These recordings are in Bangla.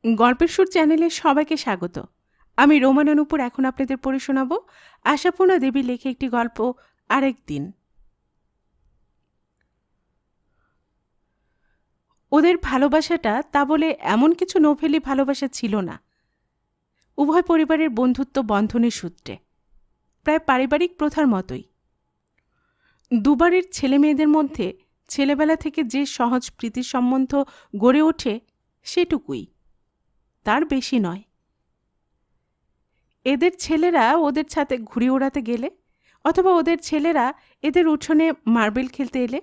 গল্পের সুর চ্যানেলে সবাইকে স্বাগত। আমি রোমান অনুপুর এখন আপনাদের পড়ে শোনাব আশাপূর্ণা দেবীর লেখা একটি গল্প আরেক দিন। ওদের ভালোবাসাটা তা বলে এমন কিছু নোভেলি ভালোবাসা ছিল না। উভয় পরিবারের বন্ধুত্ব বন্ধনের সূত্রে, প্রায় পারিবারিক প্রথার মতোই। দুবারের ছেলে মেয়েদের মধ্যে ছেলেবেলা থেকে যে সহজ প্রীতির সম্বন্ধ গড়ে ওঠে সেটুকুই, তার বেশি নয়। এদের ছেলেরা ওদের ছাদে ঘুড়ি ওড়াতে গেলে অথবা ওদের ছেলেরা এদের উঠোনে মার্বেল খেলতে এলে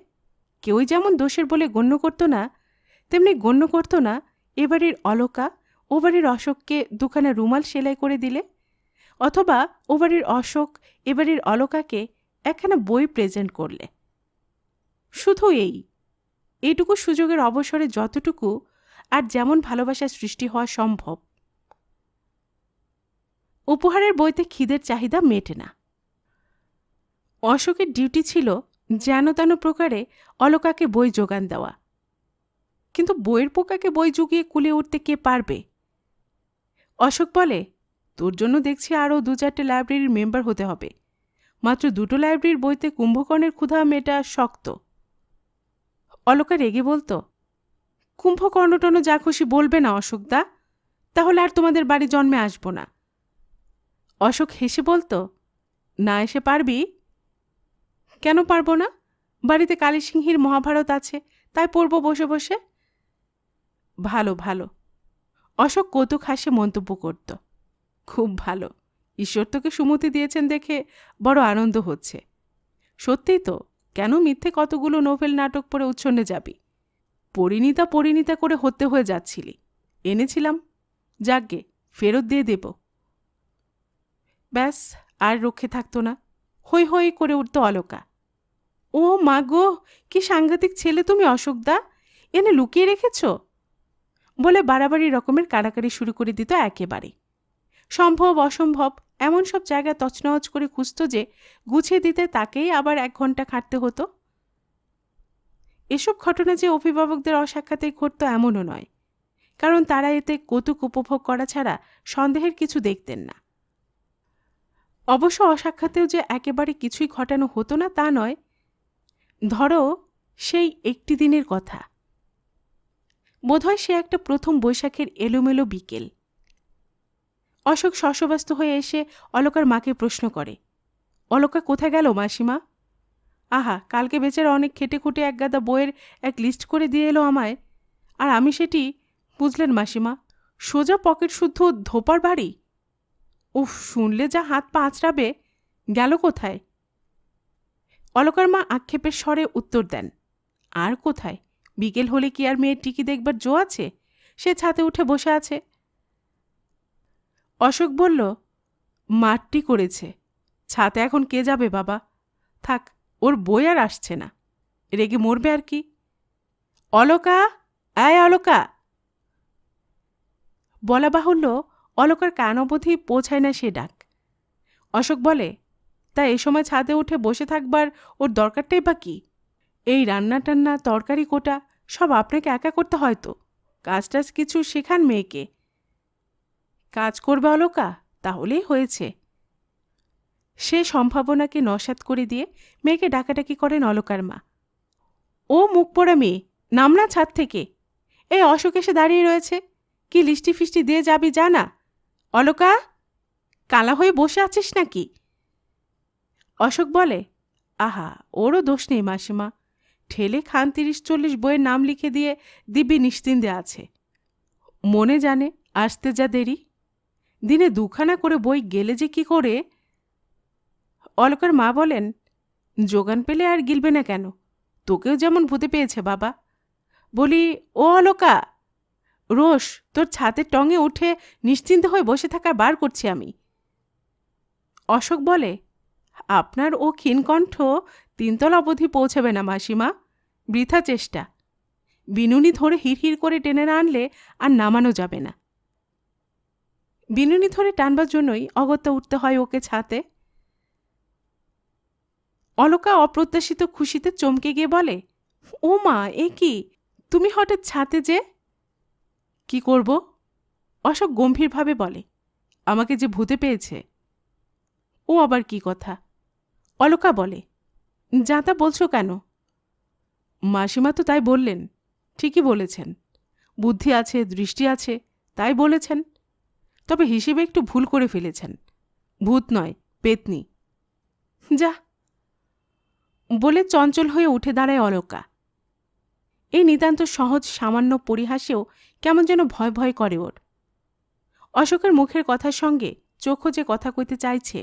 কেউই যেমন দোষের বলে গণ্য করত না, তেমনি গণ্য করত না এবাড়ির অলকা ও বাড়ির অশোককে দুখানা রুমাল সেলাই করে দিলে, অথবা ও বাড়ির অশোক এবাড়ির অলকাকে একখানা বই প্রেজেন্ট করলে। শুধু এইটুকু সুযোগের অবসরে যতটুকু আর যেমন ভালোবাসা সৃষ্টি হওয়া সম্ভব। উপহারের বইতে খিদের চাহিদা মেটে না। অশোকের ডিউটি ছিল যেন তেন প্রকারে অলকাকে বই যোগান দেওয়া, কিন্তু বইয়ের পোকাকে বই জুগিয়ে কুলে উঠতে কে পারবে? অশোক বলে, তোর জন্য দেখছি আরও 2-4টে লাইব্রেরির মেম্বার হতে হবে। মাত্র 2টো লাইব্রেরির বইতে কুম্ভকর্ণের ক্ষুধা মেটা শক্ত। অলকা রেগে বলতো, কুম্ভকর্ণটর্ণ যা খুশি বলবে না অশোকদা, তাহলে আর তোমাদের বাড়ি জন্মে আসবো না। অশোক হেসে বলতো, না এসে পারবি? কেন পারবো না? বাড়িতে কালীসিংহীর মহাভারত আছে, তাই পড়ব বসে বসে। ভালো ভালো, অশোক কৌতুক হাসে মন্তব্য করত। খুব ভালো, ঈশ্বর তোকে সুমতি দিয়েছেন দেখে বড় আনন্দ হচ্ছে। সত্যিই তো, কেন মিথ্যে কতগুলো নোভেল নাটক পড়ে উচ্ছন্নে যাবি? পরিণীতা করে হতে হয়ে যাচ্ছিলি, এনেছিলাম, যাকগে ফেরত দিয়ে দেব। ব্যাস, আর রক্ষে থাকতো না। হই হই করে উঠত অলকা। ও মা গো, কি সাংঘাতিক ছেলে তুমি অশোকদা, এনে লুকিয়ে রেখেছ বলে বাড়াবাড়ি রকমের কাড়াকাড়ি শুরু করে দিত একেবারে। সম্ভব অসম্ভব এমন সব জায়গা তছনছ করে খুঁজত যে গুছিয়ে দিতে তাকেই আবার 1 ঘন্টা খাটতে হতো। এসব ঘটনা যে অভিভাবকদের অসাক্ষাতেই ঘটত এমনও নয়, কারণ তারা এতে কৌতুক উপভোগ করা ছাড়া সন্দেহের কিছু দেখতেন না। অবশ্য অসাক্ষাতেও যে একেবারে কিছুই ঘটানো হতো না তা নয়। ধরো সেই একটি দিনের কথা, বোধহয় সে একটা প্রথম বৈশাখের এলোমেলো বিকেল। অশোক শশব্যস্ত হয়ে এসে অলকার মাকে প্রশ্ন করে, অলকা কোথায় গেল মাসিমা? আহা, কালকে বেচারা অনেক খেটে খুঁটে এক গাদা বইয়ের এক লিস্ট করে দিয়ে এলো আমায়, আর আমি সেটি, বুঝলেন মাসিমা, সোজা পকেট শুদ্ধ ধোপার বাড়ি। উফ, শুনলে যা হাত পা আঁচড়াবে। গেল কোথায়? অলকার মা আক্ষেপের স্বরে উত্তর দেন, আর কোথায়? বিকেল হলে কি আর মেয়ের টিকি দেখবার জো আছে? সে ছাদে উঠে বসে আছে। অশোক বলল, মারটি করেছে, ছাতে এখন কে যাবে বাবা? থাক, ওর বই আর আসছে না, রেগে মরবে আর কি। অলকা, আয় অলকা। বলা বাহুল্য, অলকার কান অবধি পৌঁছায় না সে ডাক। অশোক বলে, তা এ সময় ছাদে উঠে বসে থাকবার ওর দরকারটাই বা কি? এই রান্না টান্না তরকারি কোটা সব আপনাকে একা করতে হয় তো? কাজ টাজ কিছু শেখান মেয়েকে। কাজ করবে অলকা, তাহলেই হয়েছে। সে সম্ভাবনাকে নস্যাৎ করে দিয়ে মেয়েকে ডাকাডাকি করেন অলকার মা। ও মুখ পোড়া মেয়ে, নামনা ছাদ থেকে। এই অশোক এসে দাঁড়িয়ে রয়েছে, কি লিস্টি ফিস্টি দিয়ে যাবি জানা? অলকা, কালা হয়ে বসে আছিস নাকি? অশোক বলে, আহা, ওরও দোষ নেই মাসিমা, ঠেলে খান 30-40 বইয়ের নাম লিখে দিয়ে দিব্যি নিশ্চিন্তে আছে। মনে জানে আসতে যা দেরি, দিনে 2খানা করে বই গেলে যে কি করে। অলকার মা বলেন, যোগান পেলে আর গিলবে না কেন? তোকেও যেমন ভূতে পেয়েছে বাবা। বলি, ও অলকা, রোষ তোর ছাদের টঙে উঠে নিশ্চিন্ত হয়ে বসে থাকা বার করছি আমি। অশোক বলে, আপনার ও ক্ষীণকণ্ঠ 3তলা অবধি পৌঁছাবে না মাসিমা, বৃথা চেষ্টা। বিনুনি ধরে হিড়হিড় করে টেনে না আনলে আর নামানো যাবে না। বিনুনি ধরে টানবার জন্যই অগত্যা উঠতে হয় ওকে ছাতে। অলকা অপ্রত্যাশিত খুশিতে চমকে গিয়ে বলে, ও মা, এ কি, তুমি হঠাৎ ছাতে যে? কি করব? অশোক গম্ভীরভাবে বলে, আমাকে যে ভূতে পেয়েছে। ও আবার কি কথা? অলকা বলে, যা তা বলছো কেন? মাসিমা তো তাই বললেন। ঠিকই বলেছেন, বুদ্ধি আছে, দৃষ্টি আছে, তাই বলেছেন। তবে হিসেবে একটু ভুল করে ফেলেছেন। ভূত নয়, পেতনি। যা বলে চঞ্চল হয়ে উঠে দাঁড়ায় অলকা। এই নিতান্ত সহজ সামান্য পরিহাসেও কেমন যেন ভয় ভয় করে ওর। অশোকের মুখের কথার সঙ্গে চোখও যে কথা কইতে চাইছে।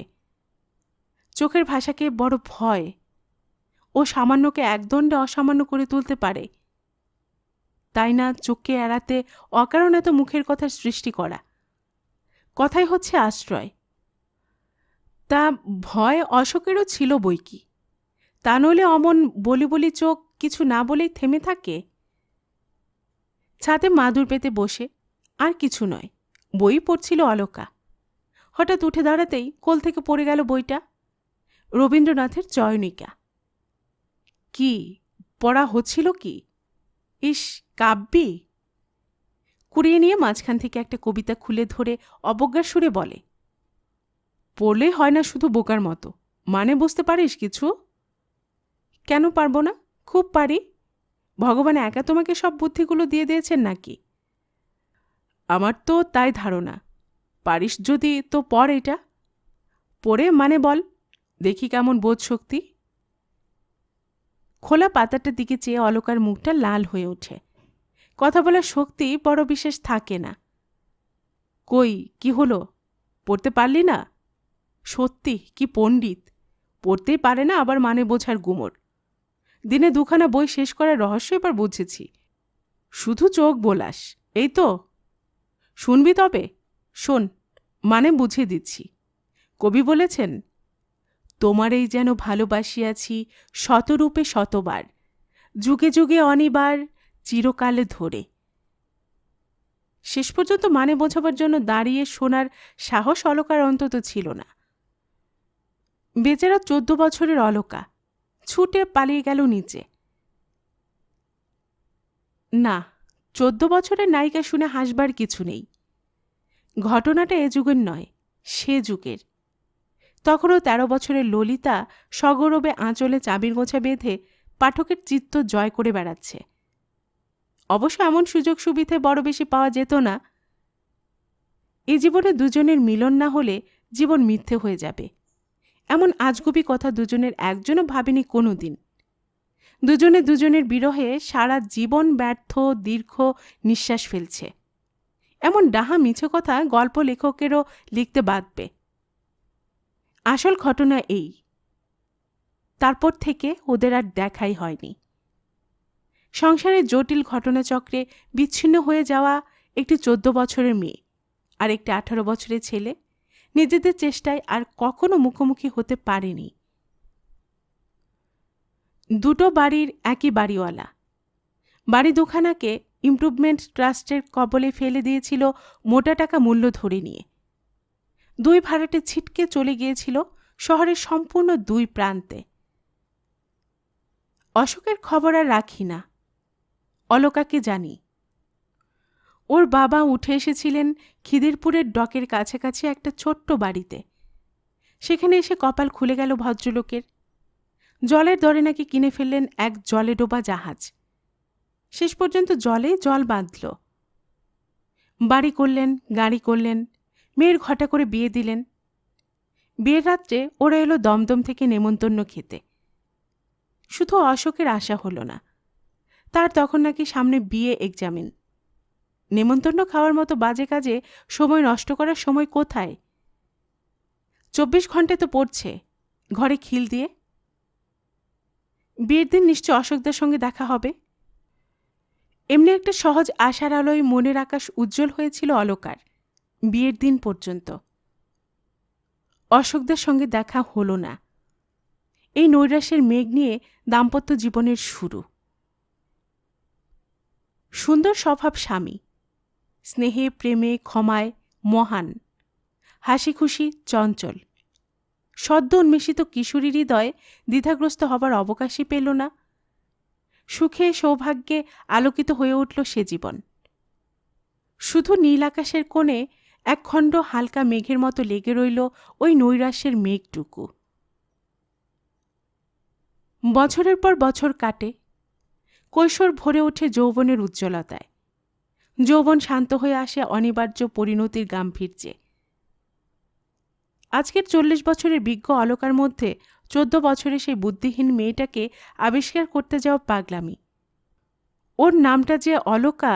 চোখের ভাষাকে বড় ভয়। ও সামান্যকে একদণ্ডে অসামান্য করে তুলতে পারে, তাই না চোখকে এড়াতে অকারণ এত মুখের কথার সৃষ্টি করা। কথাই হচ্ছে আশ্রয়। তা ভয় অশোকেরও ছিল বই কি। তা নইলে অমন বলি বলি চোখ কিছু না বলেই থেমে থাকে। ছাদে মাদুর পেতে বসে, আর কিছু নয়, বই পড়ছিল অলকা। হঠাৎ উঠে দাঁড়াতেই কোল থেকে পড়ে গেল বইটা, রবীন্দ্রনাথের চয়নিকা। কি পড়া হচ্ছিল কি? ইস, কাব্যি! কুড়িয়ে নিয়ে মাঝখান থেকে একটা কবিতা খুলে ধরে অবজ্ঞার সুরে বলে, পড়লে হয় না শুধু বোকার মতো, মানে বুঝতে পারিস কিছু? কেন পারব না? খুব পারি। ভগবান একা তোমাকে সব বুদ্ধিগুলো দিয়ে দিয়েছেন নাকি? আমার তো তাই ধারণা। পারিস যদি তো পড় এটা। পড়ে মানে বল, দেখি কেমন বোধ শক্তি। খোলা পাতাটার দিকে চেয়ে অলকার মুখটা লাল হয়ে ওঠে। কথা বলার শক্তি বড় বিশেষ থাকে না। কই, কি হলো? পড়তে পারলি না? সত্যি কি পণ্ডিত! পড়তেই পারে না, আবার মানে বোঝার গুমর। দিনে দুখানা বই শেষ করার রহস্য এবার বুঝেছি। শুধু চোখ বোলাস, এই তো। শুনবি তবে? শোন, মানে বুঝিয়ে দিচ্ছি। কবি বলেছেন, তোমার এই যেন ভালোবাসিয়াছি শতরূপে শতবার, যুগে যুগে অনিবার, চিরকালে ধরে। শেষ পর্যন্ত মানে বোঝাবার জন্য দাঁড়িয়ে শোনার সাহস অলকার অন্তত ছিল না। বেচারা 14 বছরের অলকা ছুটে পালিয়ে গেল নিচে। না, 14 বছরের নায়িকা শুনে হাসবার কিছু নেই। ঘটনাটা এ যুগের নয়, সে যুগের। তখনও 13 বছরের ললিতা সগৌরবে আঁচলে চাবির গোছা বেঁধে পাঠকের চিত্ত জয় করে বেড়াচ্ছে। অবশ্য এমন সুযোগ সুবিধে বড় বেশি পাওয়া যেত না। এ জীবনে দুজনের মিলন না হলে জীবন মিথ্যে হয়ে যাবে, এমন আজগুবি কথা দুজনের একজনও ভাবেনি কোনো দিন। দুজনে দুজনের বিরহে সারা জীবন ব্যর্থ দীর্ঘ নিঃশ্বাস ফেলছে, এমন ডাহা মিছে কথা গল্প লেখকেরও লিখতে বাধবে। আসল ঘটনা এই, তারপর থেকে ওদের আর দেখাই হয়নি। সংসারের জটিল ঘটনাচক্রে বিচ্ছিন্ন হয়ে যাওয়া একটি 14 বছরের মেয়ে আর একটি 18 বছরের ছেলে নিজেদের চেষ্টায় আর কখনো মুখোমুখি হতে পারেনি। দুটো বাড়ির একই বাড়িওয়ালা। বাড়ি দুখানাকে ইমপ্রুভমেন্ট ট্রাস্টের কবলে ফেলে দিয়েছিল মোটা টাকা মূল্য ধরে নিয়ে। দুই ভাড়াটে ছিটকে চলে গিয়েছিল শহরের সম্পূর্ণ দুই প্রান্তে। অশোকের খবর আর রাখি না, অলকাকে জানি। ওর বাবা উঠে এসেছিলেন খিদিরপুরের ডকের কাছাকাছি একটা ছোট্ট বাড়িতে। সেখানে এসে কপাল খুলে গেল ভদ্রলোকের। জলের দরে নাকি কিনে ফেললেন এক জলে ডোবা জাহাজ। শেষ পর্যন্ত জলে জল বাঁধল। বাড়ি করলেন, গাড়ি করলেন, মেয়ের ঘটা করে বিয়ে দিলেন। বিয়ের রাত্রে ওরা এলো দমদম থেকে নেমন্তন্ন খেতে। শুধু অশোকের আশা হলো না, তার তখন নাকি সামনে বিয়ে এক্সামিন। নেমন্তন্ন খাওয়ার মতো বাজে কাজে সময় নষ্ট করার সময় কোথায়? 24 ঘন্টা তো পড়ছে ঘরে খিল দিয়ে। বিয়ের দিন নিশ্চয় অশোকদার সঙ্গে দেখা হবে। এমনি একটা সহজ আশার আলোয় মনের আকাশ উজ্জ্বল হয়েছিল অলকার বিয়ের দিন পর্যন্ত। অশোকদার সঙ্গে দেখা হলো না। এই নৈরাশ্যের মেঘ নিয়ে দাম্পত্য জীবনের শুরু। সুন্দর স্বভাব স্বামী, স্নেহে প্রেমে ক্ষমায় মহান, হাসি খুশি চঞ্চল, সদ্য উন্মেষিত কিশোরী হৃদয় দ্বিধাগ্রস্ত হবার অবকাশই পেল না। সুখে সৌভাগ্যে আলোকিত হয়ে উঠল সে জীবন। শুধু নীল আকাশের কোণে একখণ্ড হালকা মেঘের মতো লেগে রইল ওই নৈরাশ্যের মেঘটুকু। বছরের পর বছর কাটে, কৈশোর ভরে ওঠে যৌবনের উজ্জ্বলতায়। যৌবন শান্ত হয়ে আসে অনিবার্য পরিণতির গাম্ভীর্যে। আজকের 40 বছরের বিজ্ঞ অলকার মধ্যে 14 বছরে সেই বুদ্ধিহীন মেয়েটাকে আবিষ্কার করতে যাওয়া পাগলামি। ওর নামটা যে অলকা,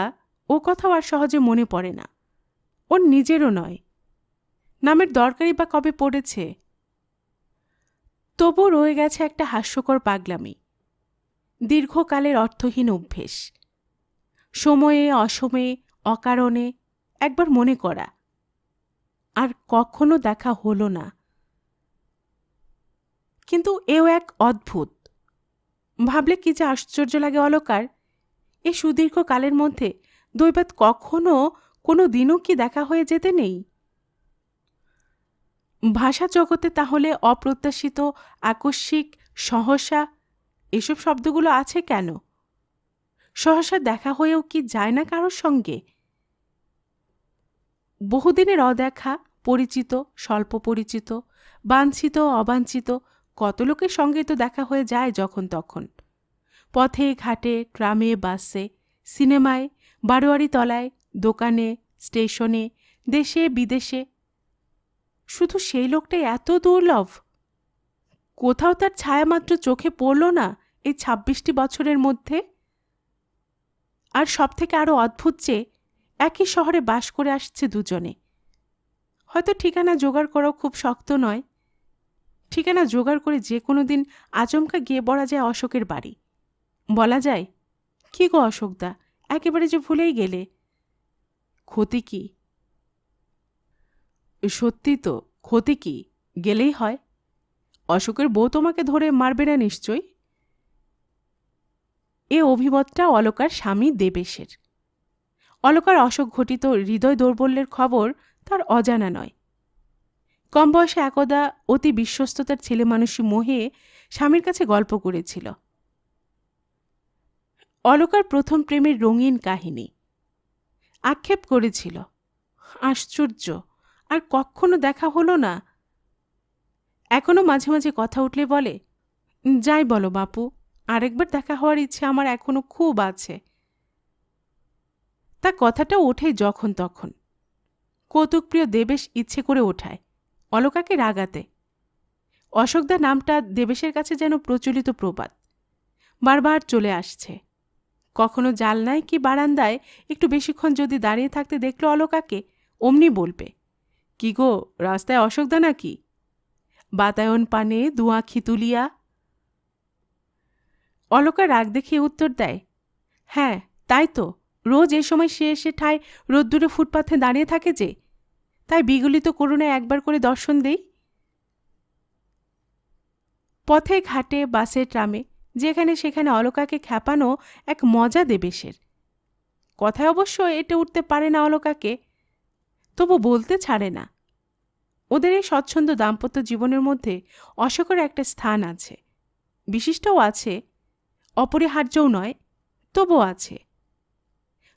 ও কথাও আর সহজে মনে পড়ে না। ওর নিজেরও নয়, নামের দরকারই বা কবে পড়েছে। তবু রয়ে গেছে একটা হাস্যকর পাগলামি, দীর্ঘকালের অর্থহীন অভ্যেস। সময়ে অসময়ে অকারণে একবার মনে করা, আর কখনো দেখা হলো না। কিন্তু এও এক অদ্ভুত। ভাবলে কি যে আশ্চর্য লাগে অলকার, এ সুদীর্ঘ কালের মধ্যে দৈবাৎ কখনো কোনো দিনও কি দেখা হয়ে যেতে নেই? ভাষা জগতে তাহলে অপ্রত্যাশিত, আকস্মিক, সহসা এসব শব্দগুলো আছে কেন? সহসা দেখা হয়েও কি যায় না কারোর সঙ্গে? বহুদিনের অদেখা, পরিচিত, স্বল্প পরিচিত, বাঞ্ছিত, অবাঞ্ছিত কত লোকের সঙ্গে তো দেখা হয়ে যায় যখন তখন। পথে ঘাটে, ট্রামে, বাসে, সিনেমায়, বারোয়ারি তলায়, দোকানে, স্টেশনে, দেশে বিদেশে। শুধু সেই লোকটাই এত দুর্লভ, কোথাও তার ছায়ামাত্র চোখে পড়ল না এই 26টি বছরের মধ্যে। আর সবথেকে আরও অদ্ভুত যে একই শহরে বাস করে আসছে দুজনে। হয়তো ঠিকানা জোগাড় করাও খুব শক্ত নয়। ঠিকানা জোগাড় করে যে কোনো দিন আচমকা গিয়ে পড়া যায় অশোকের বাড়ি। বলা যায়, কি গো অশোকদা, একেবারে যে ভুলেই গেলে। ক্ষতি কি? সত্যি তো, ক্ষতি কি? গেলেই হয়। অশোকের বউ তোমাকে ধরে মারবে না নিশ্চয়ই? এ অভিমতটা অলকার স্বামী দেবেশের। অলকার অশোক ঘটিত হৃদয় দৌর্বল্যের খবর তার অজানা নয়। কম বয়সে একদা অতি বিশ্বস্ততার ছেলেমানুষী মোহে স্বামীর কাছে গল্প করেছিল। অলকার প্রথম প্রেমের রঙিন কাহিনী। আক্ষেপ করেছিল, আশ্চর্য, আর কখনো দেখা হলো না। এখনো মাঝে মাঝে কথা উঠলে বলে, যাই বলো বাপু, আরেকবার দেখা হওয়ার ইচ্ছে আমার এখনো খুব আছে। তা কথাটা ওঠে যখন তখন। কৌতুকপ্রিয় দেবেশ ইচ্ছে করে ওঠায় অলকাকে রাগাতে। অশোকদা নামটা দেবেশের কাছে যেন প্রচলিত প্রবাদ, বারবার চলে আসছে। কখনো জালনায় কি বারান্দায় একটু বেশিক্ষণ যদি দাঁড়িয়ে থাকতে দেখল অলকাকে, অমনি বলবে, কি গো, রাস্তায় অশোকদা নাকি? বাতায়ন পানে দু আঁখি তুলিয়া। অলকা রাগ দেখিয়ে উত্তর দেয়, হ্যাঁ তাই তো, রোজ এ সময় সে এসে ঠায় রোদ্দুরে ফুটপাথে দাঁড়িয়ে থাকে যে, তাই বিগলিত করুণায় একবার করে দর্শন দেই। পথে ঘাটে, বাসে, ট্রামে যেখানে সেখানে অলকাকে খ্যাপানো এক মজা দেবেশের। কথায় অবশ্য এটা উঠতে পারে না অলকাকে, তবু বলতে ছাড়ে না। ওদের এই স্বচ্ছন্দ দাম্পত্য জীবনের মধ্যে অশোকের একটা স্থান আছে, বিশিষ্টও আছে, অপরিহার্যও নয়, তবু আছে।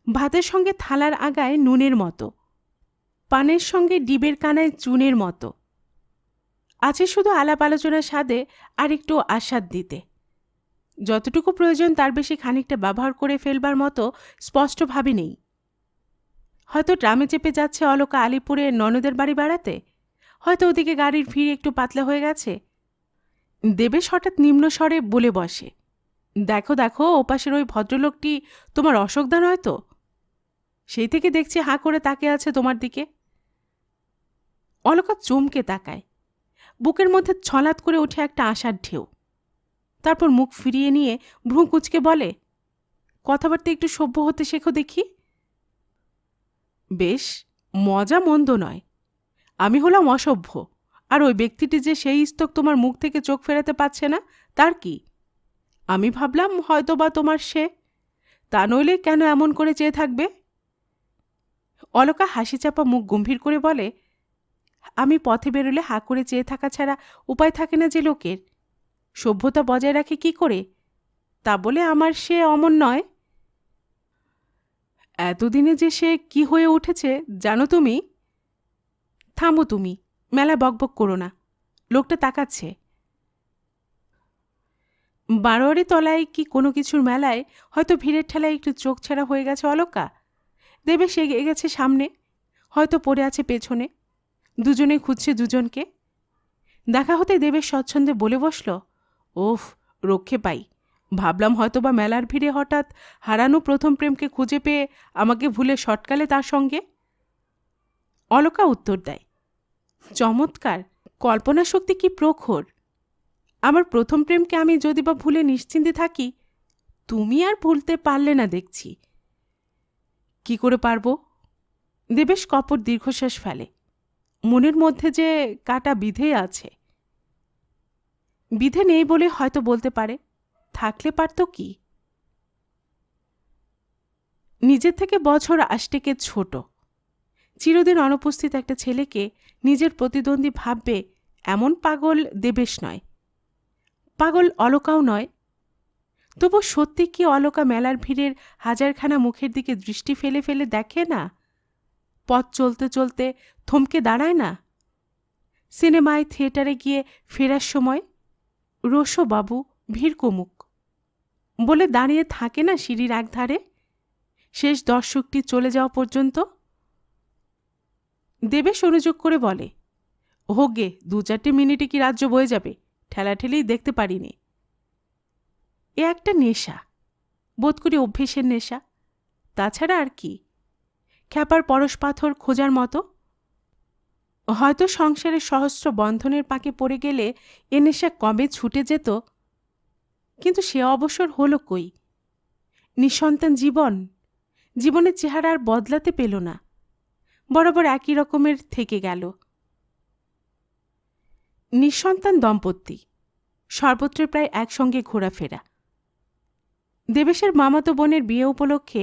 ভাতের সঙ্গে থালার আগায় নুনের মতো, পানের সঙ্গে ডিবের কানায় চুনের মতো। আছে শুধু আলাপ আলোচনার স্বাদে আর একটু আস্বাদ দিতে। যতটুকু প্রয়োজন তার বেশি খানিকটা ব্যবহার করে ফেলবার মতো স্পষ্টভাবে নেই। হয়তো ট্রামে চেপে যাচ্ছে অলকা আলিপুরে ননদের বাড়ি বেড়াতে, হয়তো ওদিকে গাড়ির ভিড় একটু পাতলা হয়ে গেছে। দেবেশ হঠাৎ নিম্ন স্বরে বলে বসে, দেখো দেখো, ওপাশের ওই ভদ্রলোকটি তোমার অশোকদা নয় তো? সেই থেকে দেখছি হাঁ করে তাকিয়ে আছে তোমার দিকে। অলকা চমকে তাকায়, বুকের মধ্যে ছলাৎ করে ওঠে একটা আশার ঢেউ। তারপর মুখ ফিরিয়ে নিয়ে ভ্রু কুঁচকে বলে, কথাবার্তা একটু সভ্য হতে শেখো দেখি। বেশ, মজা মন্দ নয়। আমি হলাম অসভ্য, আর ওই ব্যক্তিটি যে সেই স্তক তোমার মুখ থেকে চোখ ফেরাতে পারছে না, তার কি? আমি ভাবলাম হয়তো বা তোমার সে, তা নইলে কেন এমন করে চেয়ে থাকবে? অলকা হাসি চাপা মুখ গম্ভীর করে বলে, আমি পথে বেরোলে হাঁ করে চেয়ে থাকা ছাড়া উপায় থাকে না যে লোকের। সভ্যতা বজায় রাখে কি করে? তা বলে আমার সে অমন নয়। এতদিনে যে সে কি হয়ে উঠেছে জানো তুমি? থামো তুমি, মেলা বকবক করো না, লোকটা তাকাচ্ছে। বারোয়ারি তলায় কি কোনো কিছুর মেলায় হয়তো ভিড়ের ঠেলায় একটু চোখ ছেঁড়া হয়ে গেছে অলকা। দেবেশ এগিয়ে গেছে সামনে, হয়তো পড়ে আছে পেছনে। দুজনে খুঁজছে দুজনকে। দেখা হতে দেবেশ স্বচ্ছন্দে বলে বসল, ওফ, রক্ষে পাই। ভাবলাম হয়তোবা মেলার ভিড়ে হঠাৎ হারানো প্রথম প্রেমকে খুঁজে পেয়ে আমাকে ভুলে শটকালে তার সঙ্গে। অলকা উত্তর দেয়, চমৎকার, কল্পনা শক্তি কি প্রখর। আমার প্রথম প্রেমকে আমি যদি বা ভুলে নিশ্চিন্তে থাকি, তুমি আর ভুলতে পারলে না দেখছি। কি করে পারবো? দেবেশ কপট দীর্ঘশ্বাস ফেলে। মনের মধ্যে যে কাটা বিধে আছে। বিধে নেই বলে হয়তো বলতে পারে, থাকলে পারত কি? নিজের থেকে বছর আষ্টেকে ছোট, চিরদিন অনুপস্থিত একটা ছেলেকে নিজের প্রতিদ্বন্দ্বী ভাববে এমন পাগল দেবেশ নয়, পাগল অলকাও নয়। তবু সত্যি কি অলকা মেলার ভিড়ের হাজারখানা মুখের দিকে দৃষ্টি ফেলে ফেলে দেখে না? পথ চলতে চলতে থমকে দাঁড়ায় না? সিনেমায় থিয়েটারে গিয়ে ফেরার সময় রোশবাবু ভিড় কমুক বলে দাঁড়িয়ে থাকে না সিঁড়ির একধারে, শেষ দর্শকটি চলে যাওয়া পর্যন্ত? দেবেশ অনুযোগ করে বলে, হোক গে, 2-4 মিনিটে কি রাজ্য বয়ে যাবে, ঠেলাঠেলেই দেখতে পারিনি। এ একটা নেশা, বোধ করি অভ্যেসের নেশা, তাছাড়া আর কি? খ্যাপার পরশ পাথর খোঁজার মতো। হয়তো সংসারের সহস্র বন্ধনের পাকে পড়ে গেলে এ নেশা কবে ছুটে যেত, কিন্তু সে অবসর হল কই? নিঃসন্তান জীবন, জীবনের চেহারা আর বদলাতে পেল না, বরাবর একই রকমের থেকে গেল। নিঃসন্তান দম্পতি, সর্বত্র প্রায় একসঙ্গে ঘোরাফেরা। দেবেশের মামাতো বোনের বিয়ে উপলক্ষে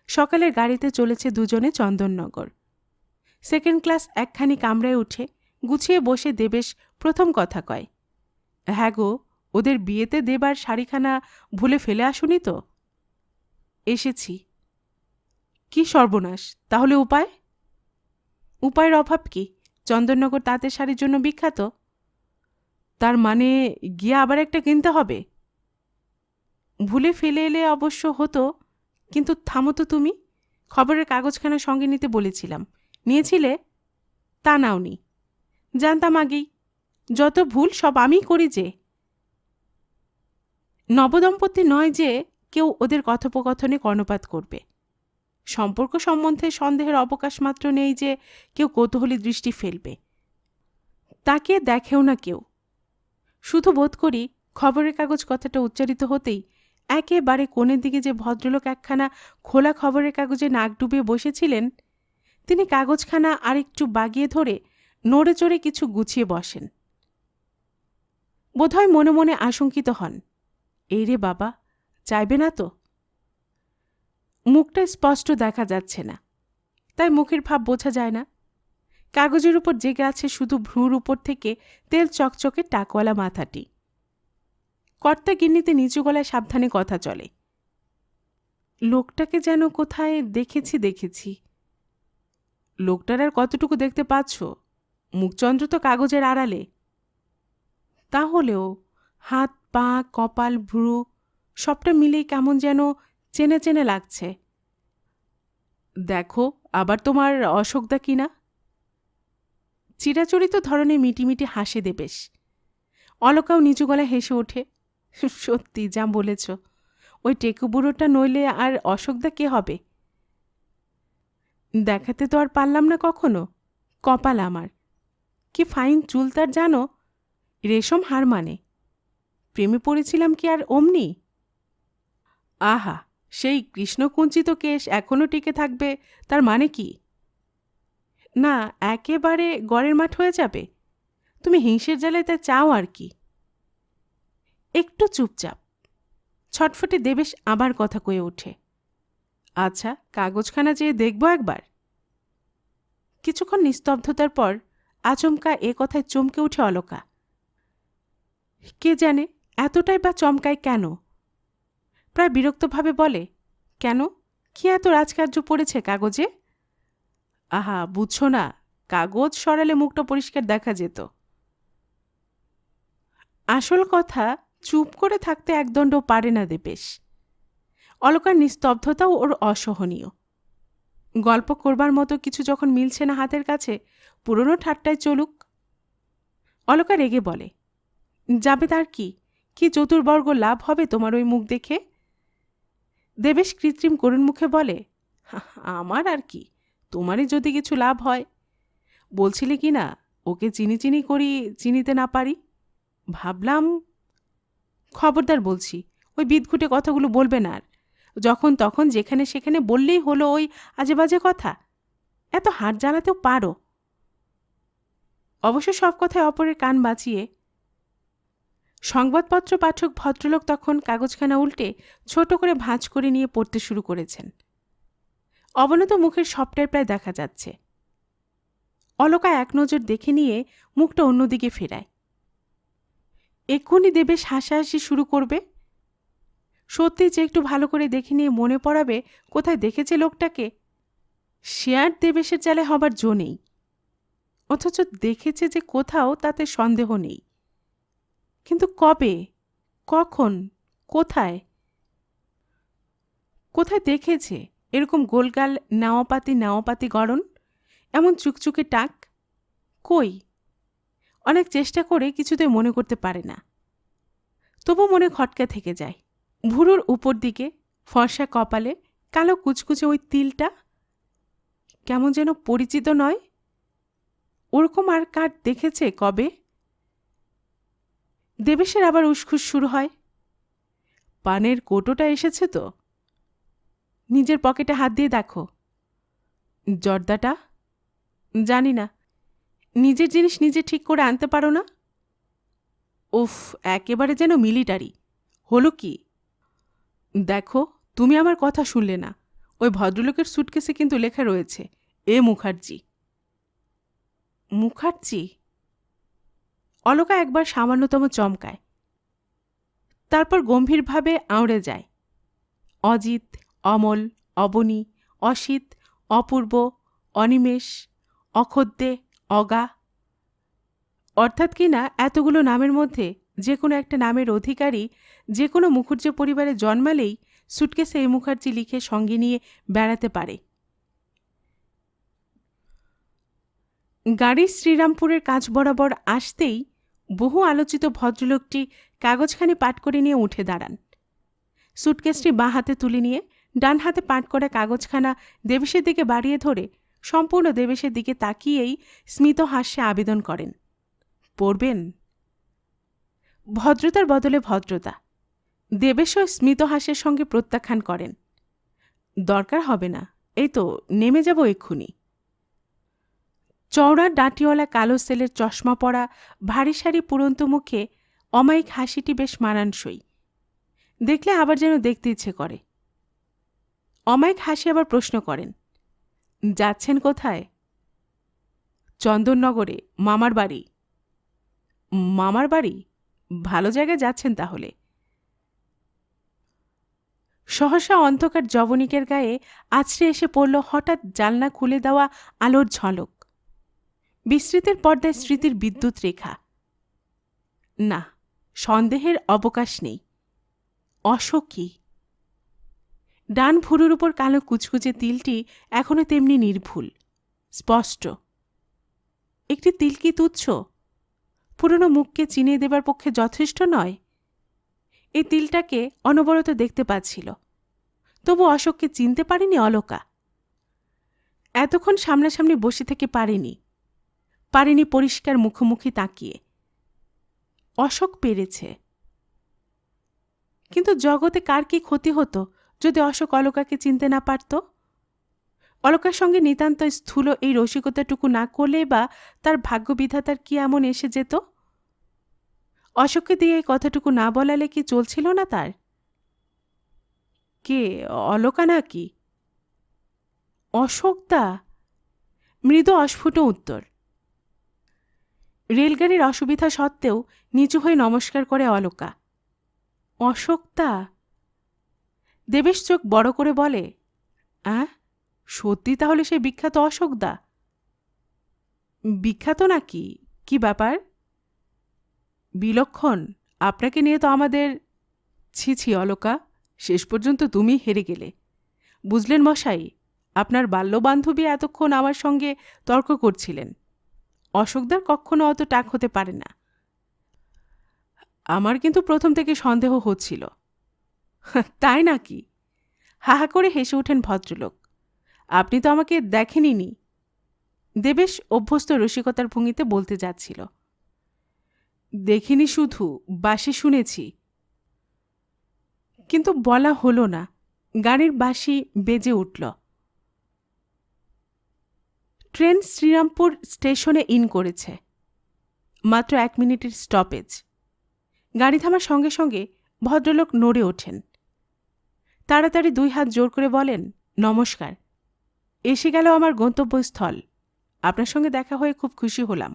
সকালের গাড়িতে চলেছে দুজনে চন্দননগর। সেকেন্ড ক্লাস একখানি কামরায় উঠে গুছিয়ে বসে দেবেশ প্রথম কথা কয়, হ্যাঁ গো, ওদের বিয়েতে দেবার শাড়িখানা ভুলে ফেলে আসুনি তো? এসেছি। কি সর্বনাশ, তাহলে উপায়? উপায়ের অভাব কি? চন্দননগর তাঁতের শাড়ির জন্য বিখ্যাত। তার মানে গিয়ে আবার একটা কিনতে হবে? ভুলে ফেলে এলে অবশ্য হতো, কিন্তু থামো তো তুমি, খবরের কাগজখানা সঙ্গে নিতে বলেছিলাম, নিয়েছিলে? তা নাওনি। জানতাম আগেই, যত ভুল সব আমিই করি যে। নবদম্পতি নয় যে কেউ ওদের কথোপকথনে কর্ণপাত করবে। সম্পর্ক সম্বন্ধে সন্দেহের অবকাশ মাত্র নেই যে কেউ কৌতূহলী দৃষ্টি ফেলবে। তাকে দেখেও না কেউ। শুধু বোধ করি খবরের কাগজ কথাটা উচ্চারিত হতেই একেবারে কোণের দিকে যে ভদ্রলোক একখানা খোলা খবরের কাগজে নাক ডুবিয়ে বসেছিলেন, তিনি কাগজখানা আরেকটু বাগিয়ে ধরে নড়ে চড়ে কিছু গুছিয়ে বসেন। বোধহয় মনে মনে আশঙ্কিত হন, এই রে বাবা, চাইবে না তো? মুখটা স্পষ্ট দেখা যাচ্ছে না, তাই মুখের ভাব বোঝা যায় না। কাগজের উপর জেগে আছে শুধু ভ্রুর উপর থেকে তেল চকচকে টাকওয়ালা মাথাটি। কর্তা গিন্নিতে নিচু গলায় সাবধানে কথা চলে, লোকটাকে যেন কোথায় দেখেছি। লোকটার আর কতটুকু দেখতে পাচ্ছ? মুখচন্দ্র তো কাগজের আড়ালে। তাহলেও হাত পা কপাল ভ্রু সবটা মিলেই কেমন যেন চেনে চেনে লাগছে। দেখো আবার তোমার অশোকদা কিনা। চিরাচরিত ধরনে মিটিমিটি হাসে দেবেশ। অলকাও নিচু গলায় হেসে ওঠে, সত্যি যা বলেছ, ওই টেকু বুড়োটা নইলে আর অশোকদা কে হবে? দেখাতে তো আর পারলাম না কখনো, কপাল আমার। কি ফাইন চুল তার জানো, রেশম হার মানে। প্রেমে পড়েছিলাম কি আর অমনি? আহা, সেই কৃষ্ণকুঞ্চিত কেশ এখনও টিকে থাকবে তার মানে কি? না, একেবারে গড়ের মাঠ হয়ে যাবে। তুমি হিংসের জ্বালায় তা চাও আর কি? একটু চুপচাপ। ছটফটে দেবেশ আবার কথা কয়ে ওঠে, আচ্ছা কাগজখানা যেয়ে দেখব একবার। কিছুক্ষণ নিস্তব্ধতার পর আচমকা এ কথায় চমকে উঠে অলকা। কে জানে এতটাই বা চমকায় কেন? প্রায় বিরক্তভাবে বলে, কেন, কি এত রাজকার্য পড়েছে কাগজে? আহা, বুঝছো না, কাগজ সরালে মুখটা পরিষ্কার দেখা যেত। আসল কথা, চুপ করে থাকতে একদণ্ড পারে না দেবেশ। অলকার নিস্তব্ধতাও ওর অসহনীয়। গল্প করবার মতো কিছু যখন মিলছে না হাতের কাছে, পুরনো ঠাট্টায় চলুক। অলকা রেগে বলে, যাবে তার কি? কি চতুর্বর্গ লাভ হবে তোমার ওই মুখ দেখে? দেবেশ কৃত্রিম করুণ মুখে বলে, আমার আর কি, তোমারই যদি কিছু লাভ হয়। বলছিলে কি না ওকে চিনি চিনি করি, চিনিতে না পারি। ভাবলাম। খবরদার বলছি, ওই বিদঘুটে কথাগুলো বলবে না আর। যখন তখন যেখানে সেখানে বললেই হলো ওই আজে বাজে কথা। এত হাত জ্বালাতেও পারো। অবশ্য সব কথায় অপরের কান বাঁচিয়ে। সংবাদপত্র পাঠক ভদ্রলোক তখন কাগজখানা উল্টে ছোট করে ভাঁজ করে নিয়ে পড়তে শুরু করেছেন। অবনত মুখের সবটাই প্রায় দেখা যাচ্ছে। অলকা এক নজর দেখে নিয়ে মুখটা অন্যদিকে ফেরায়। এক্ষুনি দেবেশ হাসাহাসি শুরু করবে। সত্যি যে একটু ভালো করে দেখে নিয়ে মনে পড়াবে কোথায় দেখেছে লোকটাকে। সে আর দেবেশের জালে হবার জো নেই। অথচ দেখেছে যে কোথাও, তাতে সন্দেহ নেই। কিন্তু কবে, কখন, কোথায়? কোথায় দেখেছে এরকম গোলগাল নেওয়াপাতি গড়ন, এমন চুকচুকে টাক? কই? অনেক চেষ্টা করে কিছুতে মনে করতে পারে না। তবু মনে খটকা থেকে যায়। ভুরুর উপর দিকে ফর্সা কপালে কালো কুচকুচে ওই তিলটা কেমন যেন পরিচিত নয়। ওরকম আর কার দেখেছে কবে? দেবেশের আবার উসখুস শুরু হয়। পানের কোটোটা এসেছে তো? নিজের পকেটে হাত দিয়ে দেখো। জর্দাটা? জানি না। নিজের জিনিস নিজে ঠিক করে আনতে পারো না? উফ, একেবারে যেন মিলিটারি। হলো কি? দেখো, তুমি আমার কথা শুনলে না। ওই ভদ্রলোকের সুটকেসে কিন্তু লেখা রয়েছে এ মুখার্জি। মুখার্জি? অলকা একবার সামান্যতম চমকায়, তারপর গম্ভীরভাবে আঁড়ে যায়। অজিত, অমল, অবনী, অসিত, অপূর্ব, অনিমেষ, অখদ্দে, অগা। অর্থাৎ কিনা এতগুলো নামের মধ্যে যে কোনো একটা নামের অধিকারী যে কোনো মুখুজ্জে পরিবারে জন্মালেই সুটকেসে এই মুখার্জি লিখে সঙ্গে নিয়ে বেড়াতে পারে। গাড়ি শ্রীরামপুরের কাছ বরাবর আসতেই বহু আলোচিত ভদ্রলোকটি কাগজখানি পাঠ করে নিয়ে উঠে দাঁড়ান। সুটকেসটি বাঁ হাতে তুলে নিয়ে ডান হাতে পাঠ করা কাগজখানা দেবেশের দিকে বাড়িয়ে ধরে সম্পূর্ণ দেবেশের দিকে তাকিয়েই স্মিত হাস্যে আবেদন করেন, পড়বেন? ভদ্রতার বদলে ভদ্রতা। দেবেশও স্মিত হাস্যের সঙ্গে প্রত্যাখ্যান করেন, দরকার হবে না, এই তো নেমে যাব এক্ষুনি। চওড়া ডাঁটিওয়ালা কালো সেলের চশমা পরা ভারী সারি পুরন্ত মুখে অমায়িক হাসিটি বেশ মানানসই। দেখলে আবার যেন দেখতে ইচ্ছে করে। অমায়িক হাসি আবার প্রশ্ন করেন, যাচ্ছেন কোথায়? চন্দননগরে, মামার বাড়ি। মামার বাড়ি? ভালো জায়গায় যাচ্ছেন তাহলে। সহসা অন্ধকার যবনিকের গায়ে আছড়ে এসে পড়ল হঠাৎ জানলা খুলে দেওয়া আলোর ঝলক। বিস্মৃতির পর্দায় স্মৃতির বিদ্যুৎ রেখা। না, সন্দেহের অবকাশ নেই। অশোকী। ডান ভুরুর উপর কালো কুচকুচে তিলটি এখনো তেমনি নির্ভুল, স্পষ্ট। একটি তিল কি তুচ্ছ? পুরনো মুখকে চিনিয়ে দেবার পক্ষে যথেষ্ট নয়। এই তিলটাকে অনবরত দেখতে পাচ্ছিল, তবু অশোককে চিনতে পারেনি অলকা। এতক্ষণ সামনাসামনি বসে থেকে পারেনি পরিষ্কার মুখোমুখি তাকিয়ে। অশোক পেরেছে। কিন্তু জগতে কার কি ক্ষতি হতো যদি অশোক অলকাকে চিনতে না পারত? অলকার সঙ্গে নিতান্ত স্থূল এই রসিকতাটুকু না করলে বা তার ভাগ্যবিধাতার কি এমন এসে যেত? অশোককে দিয়ে এই কথাটুকু না বলালে কি চলছিল না তার? কে, অলকা নাকি? অশোকদা? মৃদু অস্ফুট উত্তর। রেলগাড়ির অসুবিধা সত্ত্বেও নিচু হয়ে নমস্কার করে অলকা। অশোকদা? দেবেশ চোখ বড় করে বলে, সত্যি তাহলে সেই বিখ্যাত অশোকদা? বিখ্যাত নাকি? কি ব্যাপার? বিলক্ষণ, আপনাকে নিয়ে তো আমাদের... ছি ছি অলকা, শেষ পর্যন্ত তুমি হেরে গেলে। বুঝলেন মশাই, আপনার বাল্যবান্ধবী এতক্ষণ আমার সঙ্গে তর্ক করছিলেন। অশোকদার কখনো অত টাক হতে পারে না। আমার কিন্তু প্রথম থেকে সন্দেহ হচ্ছিল। তাই নাকি? হাহা করে হেসে ওঠেন ভদ্রলোক। আপনি তো আমাকে দেখেনইনি। দেবেশ অভ্যস্ত রসিকতার ভঙ্গিতে বলতে যাচ্ছিল। দেখিনি শুধু, বাঁশি শুনেছি। কিন্তু বলা হলো না। গাড়ির বাঁশি বেজে উঠল। ট্রেন শ্রীরামপুর স্টেশনে ইন করেছে। মাত্র 1 মিনিটের স্টপেজ। গাড়ি থামার সঙ্গে সঙ্গে ভদ্রলোক নড়ে ওঠেন। তাড়াতাড়ি 2 হাত জোর করে বলেন, নমস্কার। এসে গেল আমার গন্তব্যস্থল। আপনার সঙ্গে দেখা হয়ে খুব খুশি হলাম।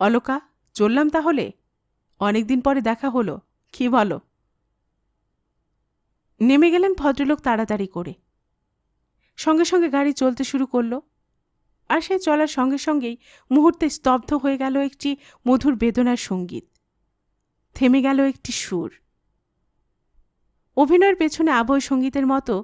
অলকা, চললাম তাহলে? অনেকদিন পরে দেখা হলো, কি বলো? নেমে গেলেন ভদ্রলোক তাড়াতাড়ি করে। সঙ্গে সঙ্গে গাড়ি চলতে শুরু করল। আর সে চলার সঙ্গে সঙ্গেই মুহূর্তে স্তব্ধ হয়ে গেল একটি মধুর বেদনার সঙ্গীত। থেমে গেল একটি সুর। অভিনয়ের পেছনে আবহ সঙ্গীতের মতো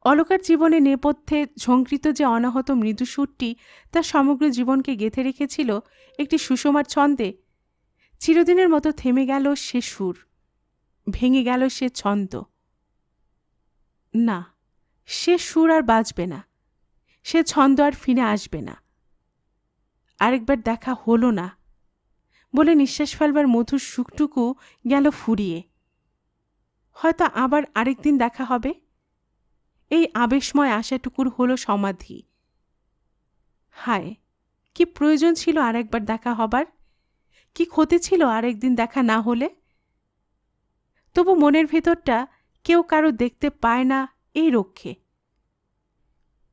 অলকার জীবনে নেপথ্যে ঝঙ্কৃত যে অনাহত মৃদু সুরটি তার সমগ্র জীবনকে গেঁথে রেখেছিল একটি সুষমার ছন্দে, চিরদিনের মতো থেমে গেল সে সুর, ভেঙে গেল সে ছন্দ। না, সে সুর আর বাজবে না, সে ছন্দ আর ফিরে আসবে না। আরেকবার দেখা হলো না বলে নিঃশ্বাস ফেলবার মধুর সুখটুকু গেল ফুরিয়ে। হয়তো আবার আরেকদিন দেখা হবে। এই আবেশময় আশাটুকুর হলো সমাধি। হায়, কি প্রয়োজন ছিল আর একবার দেখা হবার? কি ক্ষতি ছিল আরেকদিন দেখা না হলে? তবু মনের ভেতরটা কেউ কারো দেখতে পায় না এই রক্ষে।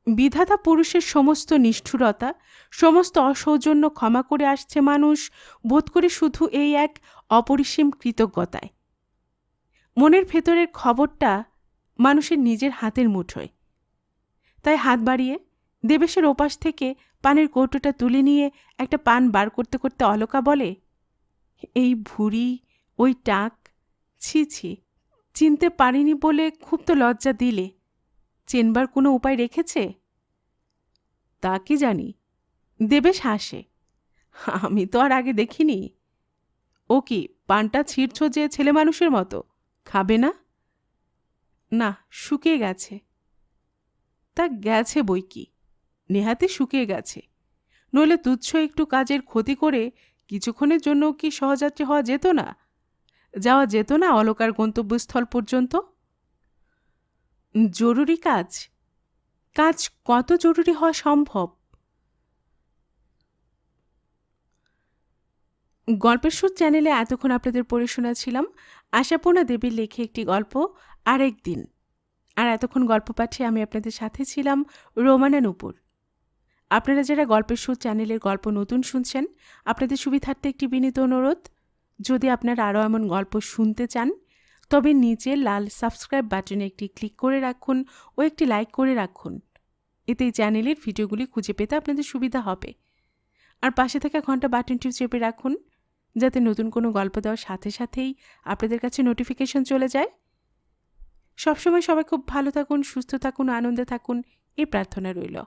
বিধাতা পুরুষের সমস্ত নিষ্ঠুরতা, সমস্ত অসৌজন্য ক্ষমা করে আসছে মানুষ বোধ করে শুধু এই এক অপরিসীম কৃতজ্ঞতায়। মনের ভেতরের খবরটা মানুষের নিজের হাতের মুঠোয়। তাই হাত বাড়িয়ে দেবেশের ওপাশ থেকে পানের কৌটোটা তুলে নিয়ে একটা পান বার করতে করতে অলকা বলে, এই ভুঁড়ি, ওই টাক, ছি ছি, চিনতে পারিনি বলে খুব তো লজ্জা দিলে। চেনবার কোনো উপায় রেখেছে? তা কি জানি। দেবেশ হাসে। আমি তো আর আগে দেখিনি। ও কি, পানটা ছিঁড়ছ যে ছেলে মানুষের মতো? খাবে না? না, শুকিয়ে গেছে। তা গেছে বই কি, নেহাতি শুকিয়ে গেছে। নইলে তুচ্ছ একটু কাজের ক্ষতি করে কিছুক্ষণের জন্য কি সহযাত্রী হওয়া যেত না? যাওয়া যেত না অলকার গন্তব্যস্থল পর্যন্ত? জরুরি কাজ? কাজ কত জরুরি হওয়া সম্ভব? গল্পের সুর চ্যানেলে এতক্ষণ আপনাদের পড়ে শোনাচ্ছিলাম আশাপূর্ণা দেবীর লেখে একটি গল্প, আরেক দিন। আর এতক্ষণ গল্প পাঠে আমি আপনাদের সাথে ছিলাম রোমানা নূপুর। আপনারা যারা গল্পের সুর চ্যানেলের গল্প নতুন শুনছেন, আপনাদের সুবিধার্থে একটি বিনীত অনুরোধ, যদি আপনারা আরও এমন গল্প শুনতে চান তবে নিচে লাল সাবস্ক্রাইব বাটনে একটি ক্লিক করে রাখুন ও একটি লাইক করে রাখুন। এতে এই চ্যানেলের ভিডিওগুলি খুঁজে পেতে আপনাদের সুবিধা হবে। আর পাশে থাকা ঘন্টা বাটনটিও চেপে রাখুন, যাতে নতুন কোনো গল্প দেওয়ার সাথে সাথেই আপনাদের কাছে নোটিফিকেশন চলে যায়। সবসময় সবাই খুব ভালো থাকুন, সুস্থ থাকুন, আনন্দে থাকুন, এই প্রার্থনা রইল।